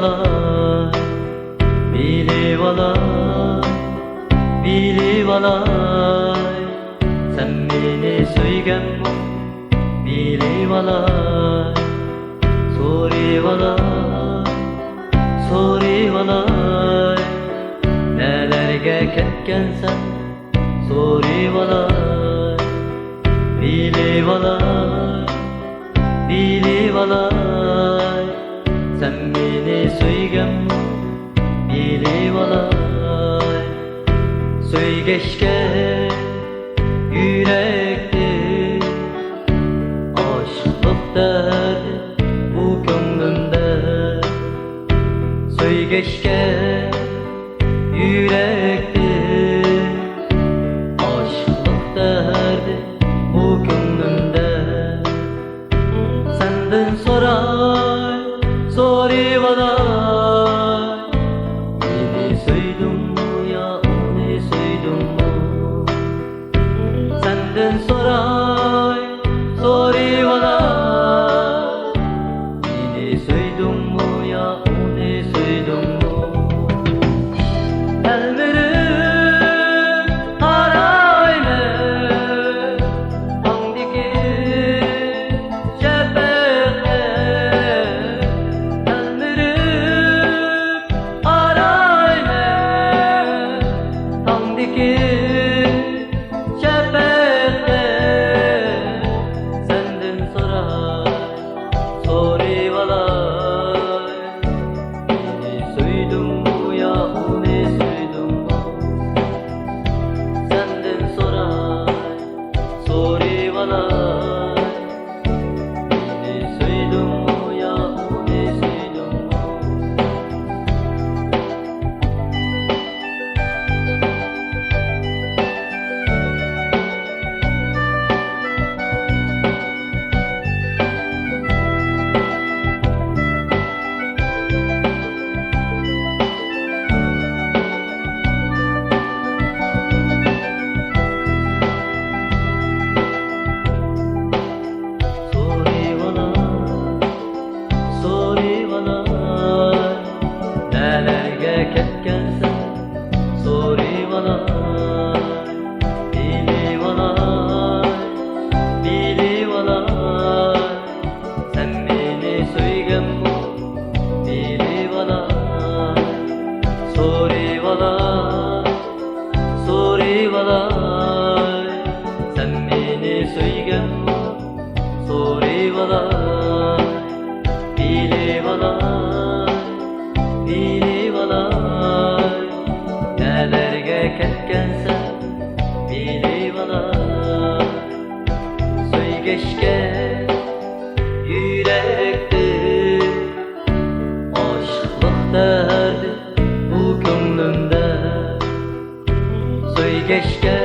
valay, bili valay, bili valay. Sen beni söygenme, bili valay. Sorry valay, sorry valay. Nelerge ketkensen, sorry valay. Bili valay, bili valay. Sen beni söygenme, bili valay. Söygeçke yürekti, aşklık derdi bu gönlümde. Söygeçke yürekti, aşklık derdi bu gönlümde. Senden soray, sorry valay. Beni söydün mü ya, onu söydün mü? Senden soray, sorry valay. Beni söydün mü ya, onu söydün mü? Ellerim arayme, andiki şefekle. Ellerim arayme, andiki şefekle. Senden soray, sorry valay. Beni söydün mü ya, onu söydün mü? Senden soray, sorry valay. Beni söydün mü ya, onu söydün mü? Sorry valay, sorry valay. Nelerge ketkensen, sorry valay. Bili valay, bili valay. Sen beni söygenme, bili valay. Sorry valay, sorry valay. Sen beni söygenme, sorry valay. Bili valay, bili valay. Nelerge ketkensen, bili valay. Söygeçke yürekti, aşklık derdi bu gönlümde. Söygeçke